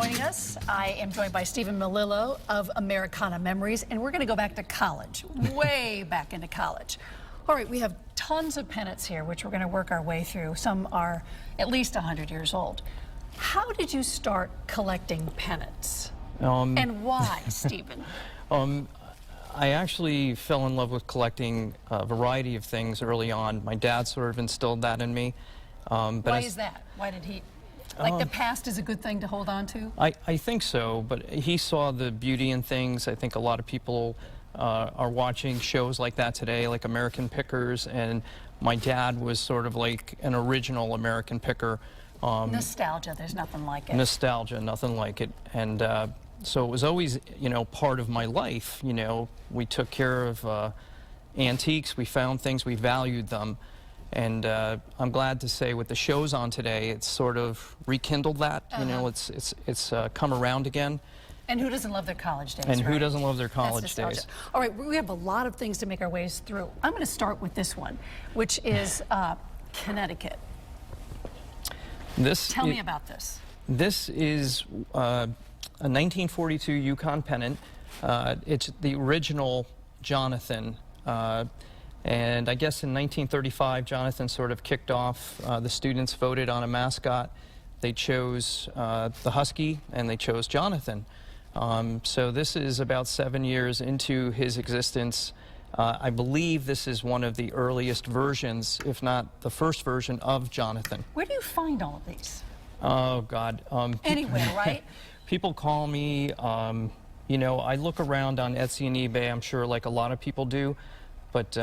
joining us. I am joined by Stephen Melillo of Americana Memories, and we're going to go back to college, way back into college. All right, we have tons of pennants here, which we're going to work our way through. Some are at least 100 years old. How did you start collecting pennants? And why, Stephen? I actually fell in love with collecting a variety of things early on. My dad sort of instilled that in me. Why is that? Why did he? Like the past is a good thing to hold on to? I think so, but he saw the beauty in things. I think a lot of people are watching shows like that today, like American Pickers, and my dad was sort of like an original American Picker. Nostalgia, there's nothing like it. Nostalgia, nothing like it. And so it was always, you know, part of my life. You know, we took care of antiques, we found things, we valued them. And I'm glad to say with the shows on today, it's sort of rekindled that. You know, it's come around again. And who doesn't love their college days? And right? who doesn't love their college days? All right, we have a lot of things to make our ways through. I'm going to start with this one, which is Connecticut. Tell me about this. This is a 1942 Yukon Pennant. It's the original Jonathan. And I guess in 1935, Jonathan sort of kicked off. The students voted on a mascot. They chose the Husky, and they chose Jonathan. So this is about 7 years into his existence. I believe this is one of the earliest versions, if not the first version, of Jonathan. Where do you find all of these? Oh, God. Anywhere, right? People call me. You know, I look around on Etsy and eBay, I'm sure, like a lot of people do. But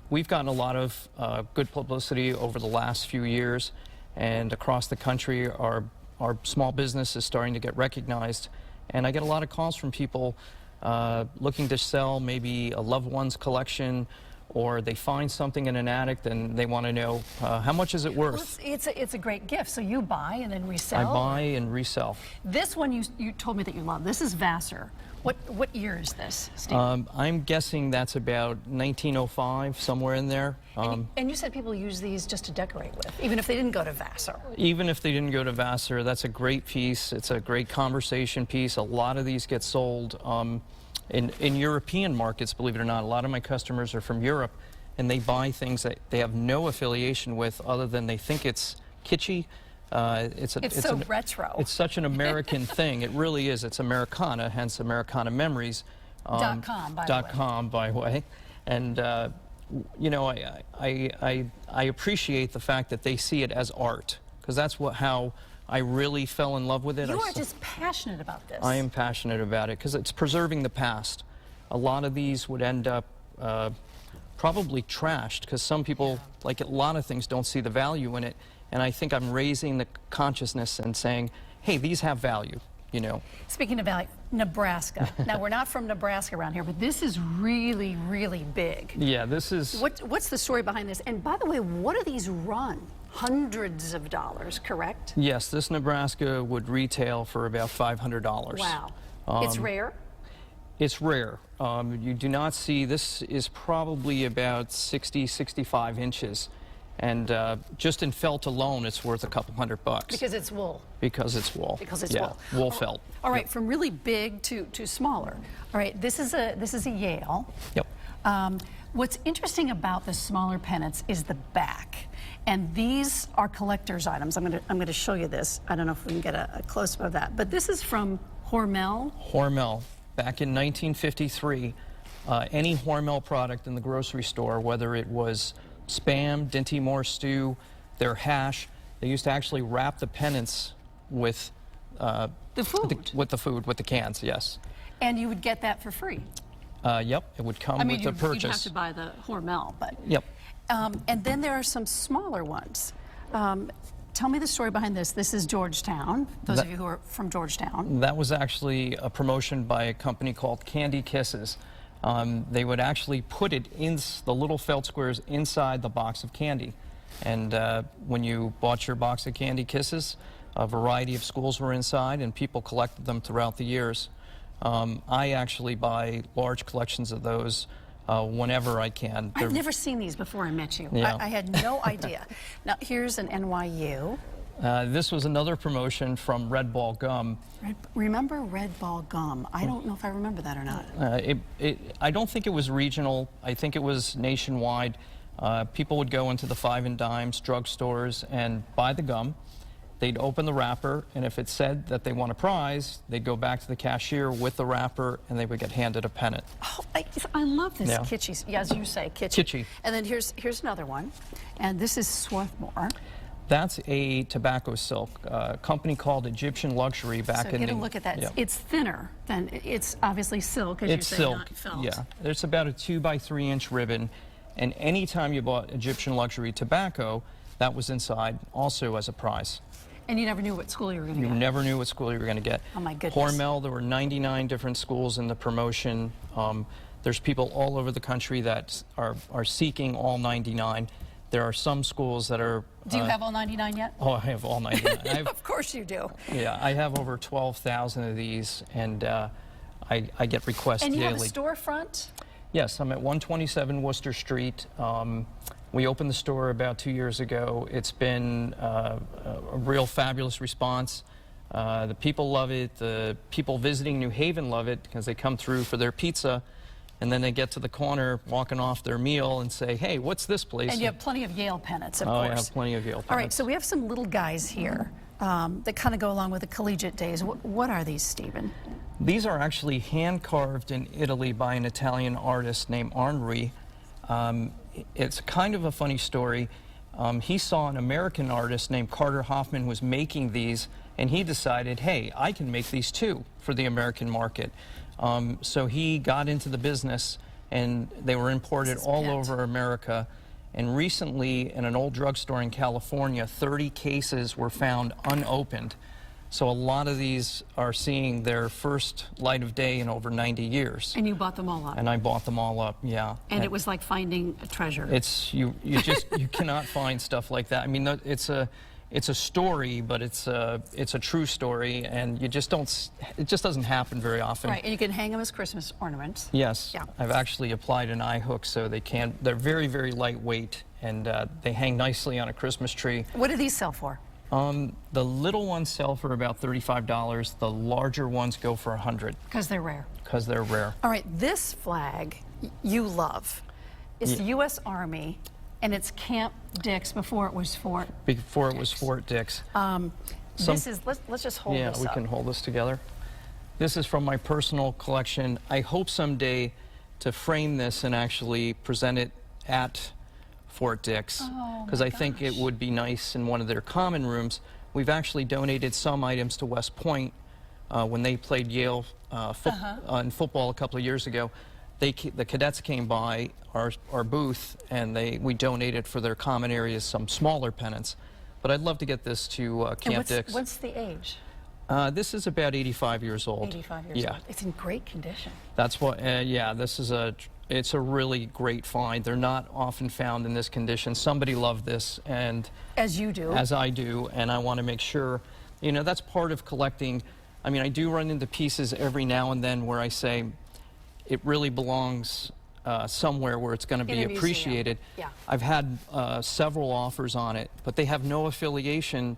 we've gotten a lot of good publicity over the last few years, and across the country, our small business is starting to get recognized. And I get a lot of calls from people looking to sell maybe a loved one's collection, or they find something in an attic and they want to know how much is it worth. Well, it's a great gift. So you buy and then resell? I buy and resell. This one you told me that you love. This is Vassar. What year is this, Steve? I'm guessing that's about 1905, somewhere in there. And you said people use these just to decorate with, even if they didn't go to Vassar. Even if they didn't go to Vassar, that's a great piece. It's a great conversation piece. A lot of these get sold in European markets, believe it or not. A lot of my customers are from Europe, and they buy things that they have no affiliation with other than they think it's kitschy. It's so retro. It's such an American thing. It really is. It's Americana, hence Americana Memories. .com, by the way. And you know, I appreciate the fact that they see it as art, because that's how I really fell in love with it. You are just passionate about this. I am passionate about it because it's preserving the past. A lot of these would end up probably trashed, because some people, like a lot of things, don't see the value in it. And I think I'm raising the consciousness and saying, hey, these have value, you know. Speaking of value, Nebraska. Now, we're not from Nebraska around here, but this is really, really big. Yeah, this is... What's the story behind this? And by the way, what do these run? Hundreds of dollars, correct? Yes, this Nebraska would retail for about $500. Wow. It's rare? It's rare. You do not see, this is probably about 60, 65 inches. And just in felt alone, it's worth a couple $100. Because it's wool. Because it's wool. Because it's wool. Wool felt. All right, from really big to smaller. All right, this is a Yale. Yep. What's interesting about the smaller pennants is the back, and these are collector's items. I'm gonna show you this. I don't know if we can get a close up of that, but this is from Hormel. Hormel, back in 1953. Any Hormel product in the grocery store, whether it was Spam, Dinty Moore stew, their hash, they used to actually wrap the pennants with the food. With the cans, yes. And you would get that for free. Yep, it would come with the purchase. You'd have to buy the Hormel, but. Yep. And then there are some smaller ones. Tell me the story behind this. This is Georgetown, those of you who are from Georgetown. That was actually a promotion by a company called Candy Kisses. They would actually put it in the little felt squares inside the box of candy. And when you bought your box of Candy Kisses, a variety of schools were inside, and people collected them throughout the years. I actually buy large collections of those whenever I can. I've never seen these before I met you. Yeah. I had no idea. Now, here's an NYU. This was another promotion from Red Ball Gum. Remember Red Ball Gum? I don't know if I remember that or not. I don't think it was regional. I think it was nationwide. People would go into the 5 and dimes, drugstores, and buy the gum. They'd open the wrapper, and if it said that they won a prize, they'd go back to the cashier with the wrapper, and they would get handed a pennant. Oh, I love this kitschy, as you say, kitschy. Kitschy. And then here's another one, and this is Swarthmore. That's a tobacco silk, a company called Egyptian Luxury back in the... So get a look at that. Yeah. It's thinner than, it's obviously silk, as It's you say, silk, not felt. yeah. It's about a 2 by 3 inch ribbon, and anytime you bought Egyptian Luxury tobacco, that was inside also as a prize. And you never knew what school you were going to You get. never knew what school you were going to get. Oh my goodness. Hormel, there were 99 different schools in the promotion. There's people all over the country that are seeking all 99. There are some schools that are... Do you have all 99 yet? Oh, I have all 99. Of course you do. Yeah, I have over 12,000 of these, and I get requests And you daily. have a storefront? Yes, I'm at 127 Worcester Street. We opened the store about 2 years ago. It's been a real fabulous response. The people love it. The people visiting New Haven love it because they come through for their pizza, and then they get to the corner walking off their meal and say, hey, what's this place? And you have plenty of Yale pennants, of Oh, course. I have plenty of Yale pennants. All right, so we have some little guys here that kind of go along with the collegiate days. What are these, Stephen? These are actually hand-carved in Italy by an Italian artist named Henri. It's kind of a funny story. He saw an American artist named Carter Hoffman was making these, and he decided, hey, I can make these too for the American market. So he got into the business, and they were imported all over America. And recently, in an old drugstore in California, 30 cases were found unopened. So a lot of these are seeing their first light of day in over 90 years. And you bought them all up? And I bought them all up, yeah. And it was like finding a treasure. It's, you cannot find stuff like that. I mean, it's a story, but it's a true story, and you just don't, it just doesn't happen very often. Right, and you can hang them as Christmas ornaments. Yes, Yeah. I've actually applied an eye hook so they're very, very lightweight, and they hang nicely on a Christmas tree. What do these sell for? The little ones sell for about $35. The larger ones go for $100. Because they're rare. Because they're rare. All right, this flag you love. It's the U.S. Army, and it's Camp Dix before it was Fort Before it Dix. was Fort Dix. This is, let's just hold this Yeah, we up. can hold this together. This is from my personal collection. I hope someday to frame this and actually present it at Fort Dix, because I think it would be nice in one of their common rooms. We've actually donated some items to West Point when they played Yale in football a couple of years ago. The cadets came by our booth, and we donated for their common areas some smaller pennants. But I'd love to get this to Camp Dix. What's the age? This is about 85 years old. 85 years old. It's in great condition. That's what, yeah, it's a really great find. They're not often found in this condition. Somebody loved this, and as you do. As I do, and I want to make sure, you know, that's part of collecting. I mean, I do run into pieces every now and then where I say it really belongs somewhere where it's going to be appreciated. Yeah. I've had several offers on it, but they have no affiliation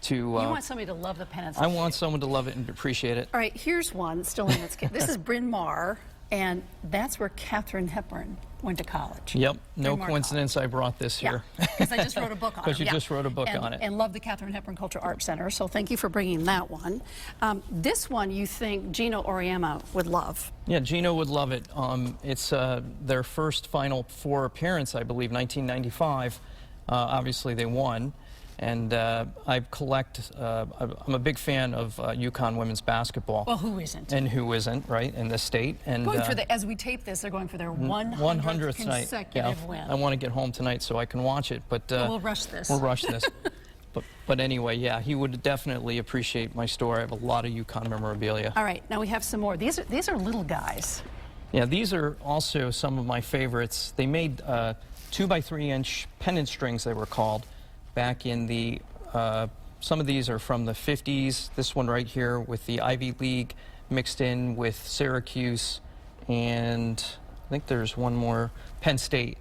to... you want somebody to love the pennants. I want someone to love it and appreciate it. All right, here's one still in its kit. This is Bryn Mawr, and that's where Katharine Hepburn went to college. Yep, no Bryn Mawr coincidence College. I brought this here. Yeah, because I just wrote a book on it. Because you just wrote a book on it. And love the Katharine Hepburn Cultural Arts Center, so thank you for bringing that one. This one you think Gino Auriemma would love. Yeah, Gino would love it. It's their first Final Four appearance, I believe, 1995. Obviously, they won. And I collect, I'm a big fan of UConn women's basketball. Well, who isn't? And who isn't, right, in this state. And going for as we tape this, they're going for their 100th consecutive win. I want to get home tonight so I can watch it, but... we'll rush this. We'll rush this. But anyway, yeah, he would definitely appreciate my store. I have a lot of UConn memorabilia. All right, now we have some more. These are little guys. Yeah, these are also some of my favorites. They made 2 by 3 inch pennant strings, they were called. Back in the, some of these are from the 50s. This one right here with the Ivy League mixed in with Syracuse, and I think there's one more, Penn State.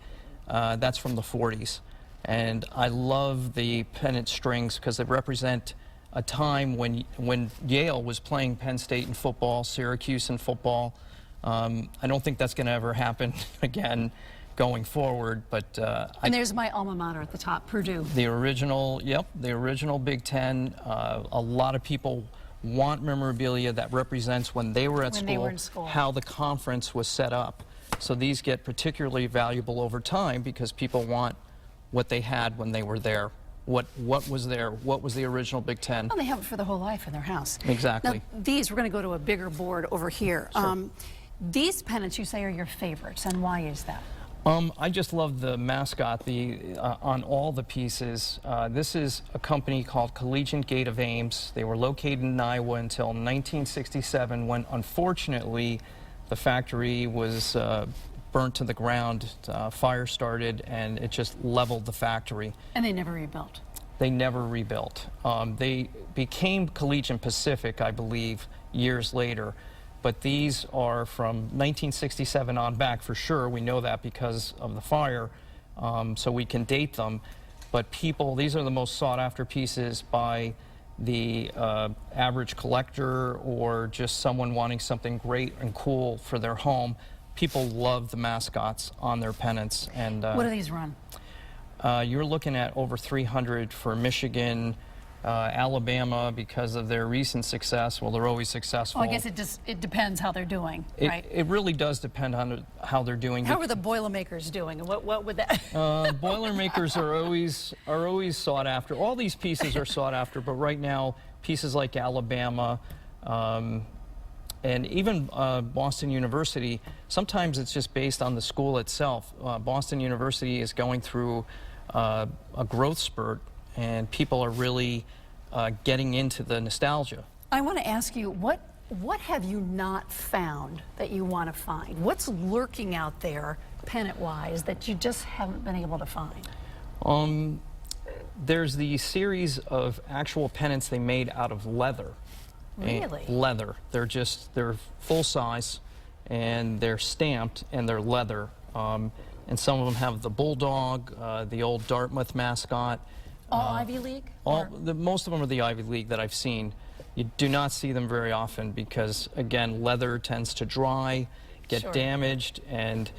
That's from the 40s. And I love the pennant strings because they represent a time when Yale was playing Penn State in football, Syracuse in football. I don't think that's going to ever happen again going forward, but and there's my alma mater at the top, Purdue. The original, yep, the original Big Ten. A lot of people want memorabilia that represents when they were at school, they were in school, how the conference was set up. So these get particularly valuable over time because people want what they had when they were there. What was there? What was the original Big Ten? Well, they have it for the whole life in their house. Exactly. Now, these, we're going to go to a bigger board over here. Sure. These pennants, you say, are your favorites, and why is that? I just love the mascot on all the pieces. This is a company called Collegian Gate of Ames. They were located in Iowa until 1967 when, unfortunately, the factory was burnt to the ground. Fire started, and it just leveled the factory. And they never rebuilt. They never rebuilt. They became Collegian Pacific, I believe, years later. But these are from 1967 on back for sure. We know that because of the fire, so we can date them. But people, these are the most sought after pieces by the average collector or just someone wanting something great and cool for their home. People love the mascots on their pennants. And what do these run? You're looking at over 300 for Michigan, Alabama, because of their recent success. Well, they're always successful. Well, I guess it depends how they're doing, right? It really does depend on how they're doing. How are the Boilermakers doing? And what would that? Boilermakers are always sought after. All these pieces are sought after, but right now, pieces like Alabama, and even Boston University, sometimes it's just based on the school itself. Boston University is going through a growth spurt, and people are really getting into the nostalgia. I want to ask you, what have you not found that you want to find? What's lurking out there, pennant-wise, that you just haven't been able to find? There's the series of actual pennants they made out of leather. Really? Leather. They're full size, and they're stamped, and they're leather. And some of them have the bulldog, the old Dartmouth mascot. All Ivy League? Most of them are the Ivy League that I've seen. You do not see them very often because, again, leather tends to dry, get damaged, and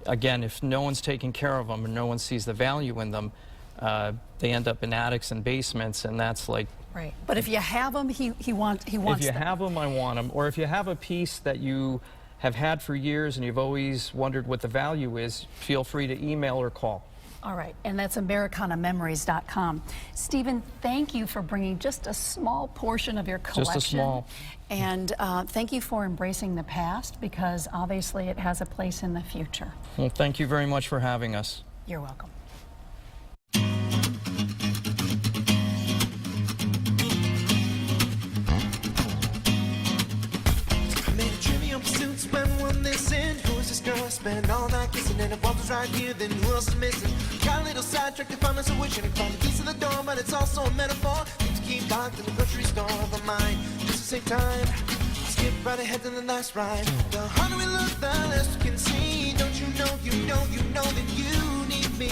again, if no one's taking care of them and no one sees the value in them, they end up in attics and basements, and that's like... Right. But if you have them, he wants them. If you have them, I want them. Or if you have a piece that you have had for years and you've always wondered what the value is, feel free to email or call. All right, and that's AmericanaMemories.com. Stephen, thank you for bringing just a small portion of your collection. Just a small. And thank you for embracing the past, because obviously it has a place in the future. Well, thank you very much for having us. You're welcome. Spend all night kissing, and if Walter's right here, then who else is missing? Got a little sidetracked, found us a wishing and found the keys to the door, but it's also a metaphor. Things keep locked in the grocery store of our mind. Just to save time, skip right ahead to the last ride. The harder we look, the less we can see. Don't you know, that you need me.